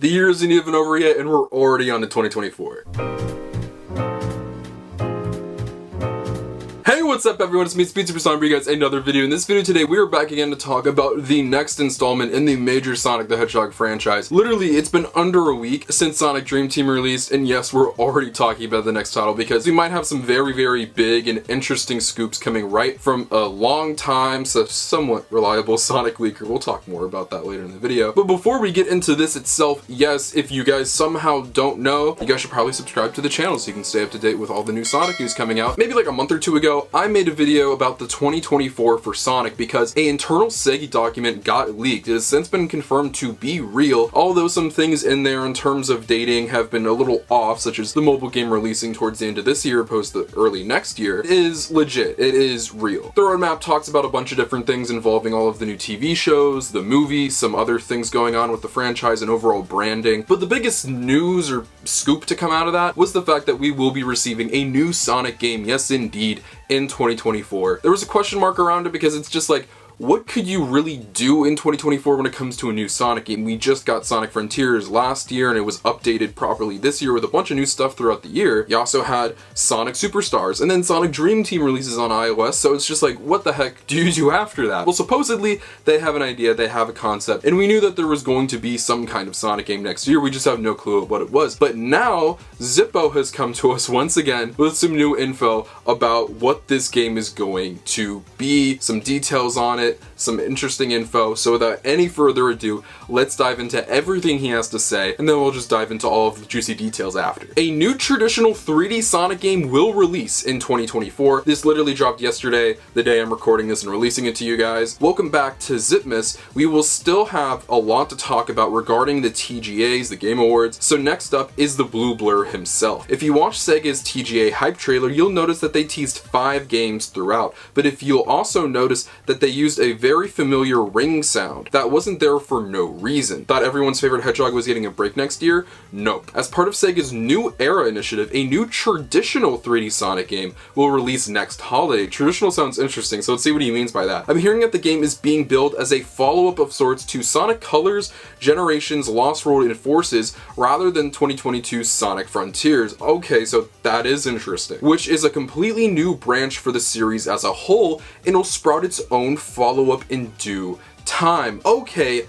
The year isn't even over yet and we're already on to 2024. Hey, what's up everyone, it's me, SpeedSuperSonic, bringing you guys another video. In this video today, we are back again to talk about the next installment in the major Sonic the Hedgehog franchise. Literally, it's been under a week since Sonic Dream Team released, and yes, we're already talking about the next title because we might have some very, very big and interesting scoops coming right from a long time, so somewhat reliable Sonic leaker. We'll talk more about that later in the video. But before we get into this itself, yes, if you guys somehow don't know, you guys should probably subscribe to the channel so you can stay up to date with all the new Sonic news coming out. Maybe like a month or two ago, I made a video about the 2024 for Sonic because an internal Sega document got leaked. It has since been confirmed to be real, although some things in there in terms of dating have been a little off, such as the mobile game releasing towards the end of this year opposed to early next year, is legit. It is real. The roadmap talks about a bunch of different things involving all of the new TV shows, the movie, some other things going on with the franchise and overall branding, but the biggest news or scoop to come out of that was the fact that we will be receiving a new Sonic game, yes indeed, in 2024. There was a question mark around it because it's just like, what could you really do in 2024 when it comes to a new Sonic game? We just got Sonic Frontiers last year and it was updated properly this year with a bunch of new stuff throughout the year. You also had Sonic Superstars and then Sonic Dream Team releases on iOS, so it's just like, what the heck do you do after that? Well, supposedly they have an idea, they have a concept, and we knew that there was going to be some kind of Sonic game next year. We just have no clue what it was. But now Zippo has come to us once again with some new info about what this game is going to be, some details on it, some interesting info. So without any further ado, let's dive into everything he has to say, and then we'll just dive into all of the juicy details after. A new traditional 3D Sonic game will release in 2024. This literally dropped yesterday, the day I'm recording this and releasing it to you guys. Welcome back to Zipmas. We will still have a lot to talk about regarding the TGAs, the Game Awards. So next up is the Blue Blur himself. If you watch Sega's TGA hype trailer, you'll notice that they teased 5 games throughout, but if you'll also notice that they used a very familiar ring sound that wasn't there for no reason. Thought everyone's favorite Hedgehog was getting a break next year? Nope. As part of Sega's New Era initiative, a new traditional 3D Sonic game will release next holiday. Traditional sounds interesting, so let's see what he means by that. I'm hearing that the game is being billed as a follow-up of sorts to Sonic Colors, Generations, Lost World, and Forces, rather than 2022's Sonic Frontiers. Okay, so that is interesting. Which is a completely new branch for the series as a whole, and will sprout its own follow-up in due time. Okay,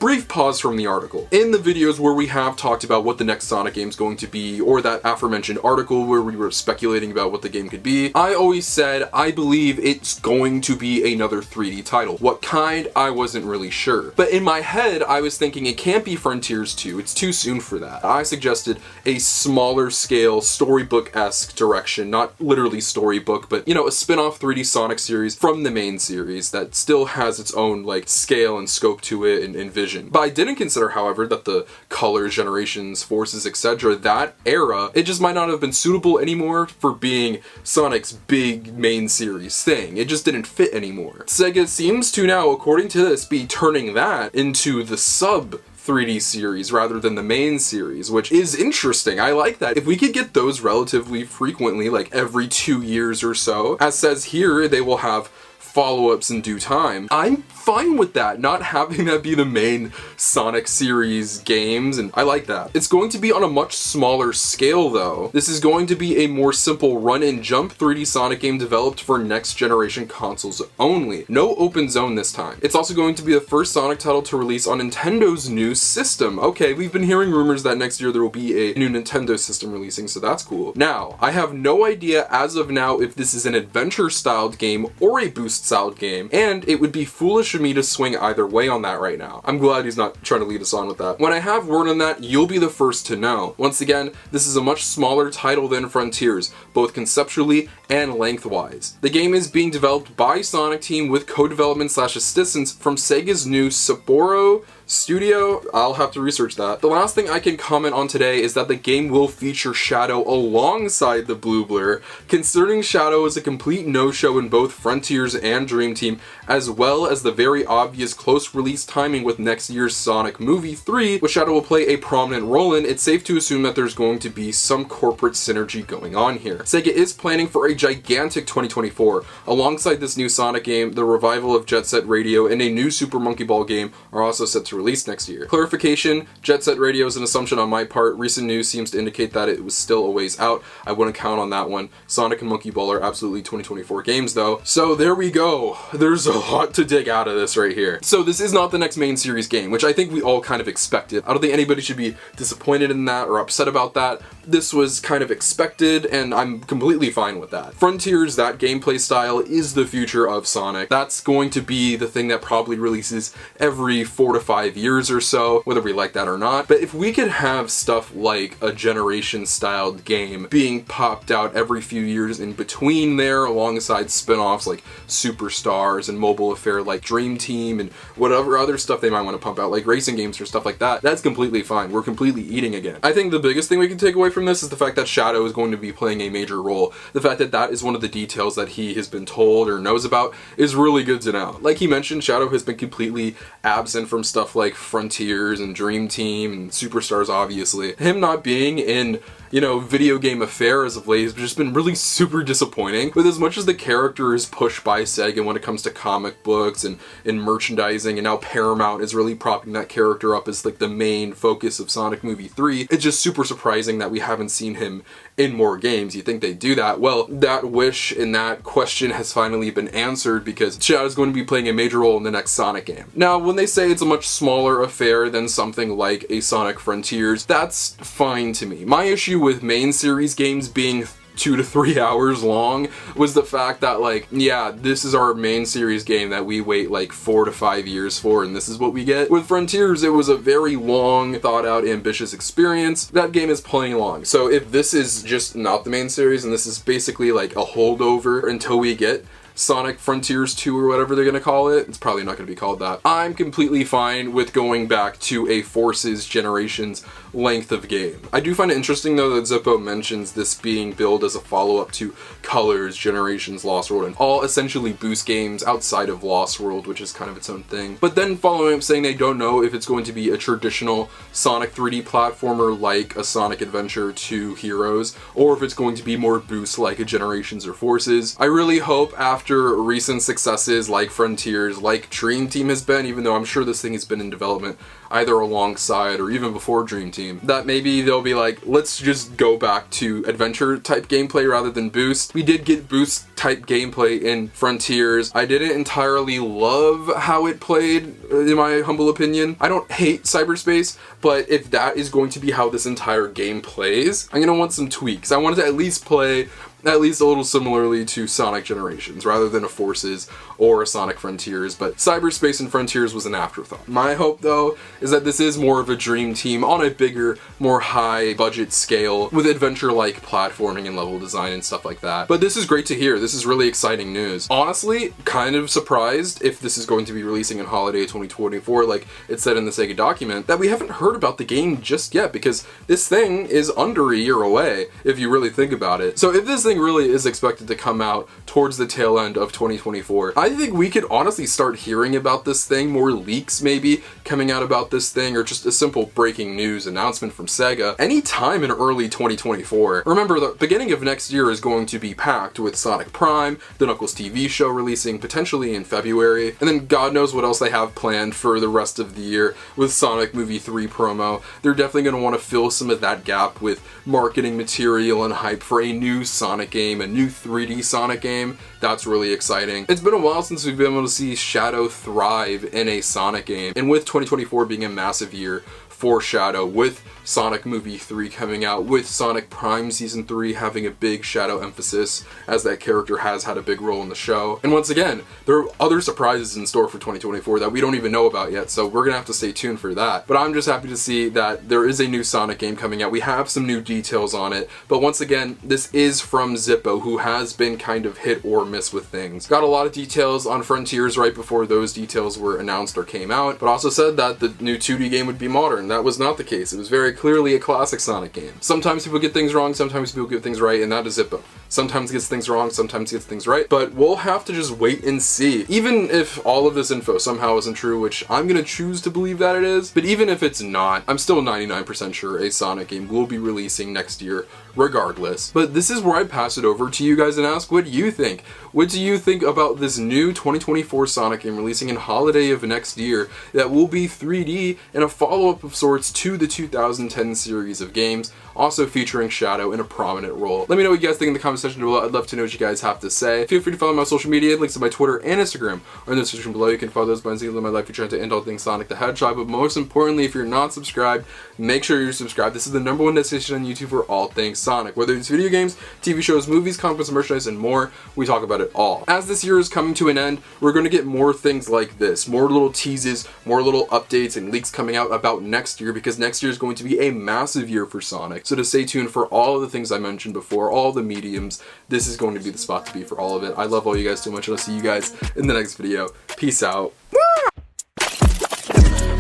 brief pause from the article. In the videos where we have talked about what the next Sonic game is going to be, or that aforementioned article where we were speculating about what the game could be, I always said I believe it's going to be another 3D title. What kind, I wasn't really sure. But in my head, I was thinking it can't be Frontiers 2, it's too soon for that. I suggested a smaller scale, storybook-esque direction, not literally storybook, but you know, a spin-off 3D Sonic series from the main series that still has its own like scale and scope to it and vision. But I didn't consider, however, that the Colors, Generations, Forces, etc., that era, it just might not have been suitable anymore for being Sonic's big main series thing. It just didn't fit anymore. Sega seems to now, according to this, be turning that into the sub 3D series rather than the main series, which is interesting. I like that. If we could get those relatively frequently, like every 2 years or so, as says here, they will have follow-ups in due time. I'm fine with that, not having that be the main Sonic series games, and I like that. It's going to be on a much smaller scale though. This is going to be a more simple run and jump 3D Sonic game developed for next generation consoles only. No open zone this time. It's also going to be the first Sonic title to release on Nintendo's new system. Okay, we've been hearing rumors that next year there will be a new Nintendo system releasing, so that's cool. Now, I have no idea as of now if this is an adventure-styled game or a boost-styled game, and it would be foolish of me to swing either way on that right now. I'm glad he's not trying to lead us on with that. When I have word on that, you'll be the first to know. Once again, this is a much smaller title than Frontiers, both conceptually and lengthwise. The game is being developed by Sonic Team with co-development / assistance from Sega's new Sapporo Studio. I'll have to research that. The last thing I can comment on today is that the game will feature Shadow alongside the Blue Blur, considering Shadow is a complete no-show in both Frontiers and Dream Team, as well as the very obvious close release timing with next year's Sonic Movie 3, which Shadow will play a prominent role in. It's safe to assume that there's going to be some corporate synergy going on here. Sega is planning for a gigantic 2024. Alongside this new Sonic game, the revival of Jet Set Radio and a new Super Monkey Ball game are also set to released next year. Clarification, Jet Set Radio is an assumption on my part. Recent news seems to indicate that it was still a ways out. I wouldn't count on that one. Sonic and Monkey Ball are absolutely 2024 games though. So there we go. There's a lot to dig out of this right here. So this is not the next main series game, which I think we all kind of expected. I don't think anybody should be disappointed in that or upset about that. This was kind of expected, and I'm completely fine with that. Frontiers, that gameplay style, is the future of Sonic. That's going to be the thing that probably releases every 4 to 5 years or so, whether we like that or not. But if we could have stuff like a generation-styled game being popped out every few years in between there, alongside spin-offs like Superstars and mobile affair like Dream Team and whatever other stuff they might want to pump out, like racing games or stuff like that, that's completely fine. We're completely eating again. I think the biggest thing we can take away from this is the fact that Shadow is going to be playing a major role. The fact that that is one of the details that he has been told or knows about is really good to know. Like he mentioned, Shadow has been completely absent from stuff like Frontiers and Dream Team and Superstars, obviously. Him not being in, you know, video game affairs of late has just been really super disappointing. With as much as the character is pushed by Sega when it comes to comic books and merchandising, and now Paramount is really propping that character up as like the main focus of Sonic Movie 3, it's just super surprising that we haven't seen him in more games. You think they'd do that? Well, that wish and that question has finally been answered, because Shadow's going to be playing a major role in the next Sonic game. Now, when they say it's a much smaller affair than something like a Sonic Frontiers, that's fine to me. My issue with main series games being 2 to 3 hours long was the fact that, like, yeah, this is our main series game that we wait like 4 to 5 years for, and this is what we get. With Frontiers, it was a very long, thought out, ambitious experience. That game is playing long. So if this is just not the main series and this is basically like a holdover until we get Sonic Frontiers 2 or whatever they're gonna call it, it's probably not gonna be called that, I'm completely fine with going back to a Forces Generations length of game. I do find it interesting though that Zippo mentions this being billed as a follow-up to Colors, Generations, Lost World, and all essentially boost games outside of Lost World, which is kind of its own thing. But then following up saying they don't know if it's going to be a traditional Sonic 3D platformer like a Sonic Adventure 2 Heroes, or if it's going to be more boost like a Generations or Forces. I really hope after recent successes like Frontiers, like Dream Team has been, even though I'm sure this thing has been in development either alongside or even before Dream Team, that maybe they'll be like, let's just go back to adventure type gameplay rather than boost. We did get boost type gameplay in Frontiers. I didn't entirely love how it played, in my humble opinion. I don't hate cyberspace, but if that is going to be how this entire game plays, I'm gonna want some tweaks. I wanted to at least play a little similarly to Sonic Generations rather than a Forces or a Sonic Frontiers, but cyberspace and Frontiers was an afterthought. My hope though is that this is more of a Dream Team on a bigger, more high budget scale with adventure-like platforming and level design and stuff like that. But this is great to hear. This is really exciting news. Honestly, kind of surprised if this is going to be releasing in holiday 2024 like it said in the Sega document, that we haven't heard about the game just yet, because this thing is under a year away if you really think about it. So if this thing really is expected to come out towards the tail end of 2024, I think we could honestly start hearing about this thing, more leaks maybe coming out about this thing, or just a simple breaking news announcement from Sega anytime in early 2024. Remember, the beginning of next year is going to be packed with Sonic Prime, the Knuckles TV show releasing potentially in February, and then God knows what else they have planned for the rest of the year with Sonic Movie 3 promo. They're definitely going to want to fill some of that gap with marketing material and hype for a new Sonic game, a new 3D Sonic game. That's really exciting. It's been a while since we've been able to see Shadow thrive in a Sonic game, and with 2024 being a massive year for Shadow, with Sonic Movie 3 coming out, with Sonic Prime Season 3 having a big Shadow emphasis, as that character has had a big role in the show. And once again, there are other surprises in store for 2024 that we don't even know about yet, so we're gonna have to stay tuned for that. But I'm just happy to see that there is a new Sonic game coming out. We have some new details on it, but once again, this is from Zippo, who has been kind of hit or miss with things. Got a lot of details on Frontiers right before those details were announced or came out, but also said that the new 2D game would be modern. that was not the case. It was very clearly a classic Sonic game. Sometimes people get things wrong, sometimes people get things right, and that is Zippo. Sometimes he gets things wrong, sometimes he gets things right, but we'll have to just wait and see. Even if all of this info somehow isn't true, which I'm gonna choose to believe that it is, but even if it's not, I'm still 99% sure a Sonic game will be releasing next year regardless. But this is where I pass it over to you guys and ask, what do you think? What do you think about this new 2024 Sonic game releasing in holiday of next year that will be 3D and a follow-up of sorts to the 2010 series of games, also featuring Shadow in a prominent role? Let me know what you guys think in the comment section below. I'd love to know what you guys have to say. Feel free to follow my social media. Links to my Twitter and Instagram are in the description below. You can follow those buttons to live my life if you're trying to end all things Sonic the Hedgehog. But most importantly, if you're not subscribed, make sure you're subscribed. This is the #1 destination on YouTube for all things Sonic. Whether it's video games, TV shows, movies, comics, merchandise, and more, we talk about it all. As this year is coming to an end, we're going to get more things like this. More little teases, more little updates and leaks coming out about next year, because next year is going to be a massive year for Sonic. So to stay tuned for all of the things I mentioned before, all the mediums, this is going to be the spot to be for all of it. I love all you guys so much, and I'll see you guys in the next video. Peace out.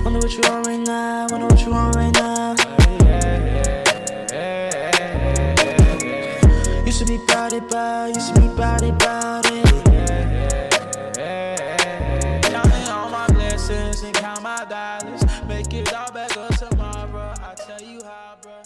Wonder what you want right now, wonder what you want right now. Used to be about it, but used to be about it, about it. Counting all my blessings and count my dollars. Make it all better tomorrow. I'll tell you how, bro.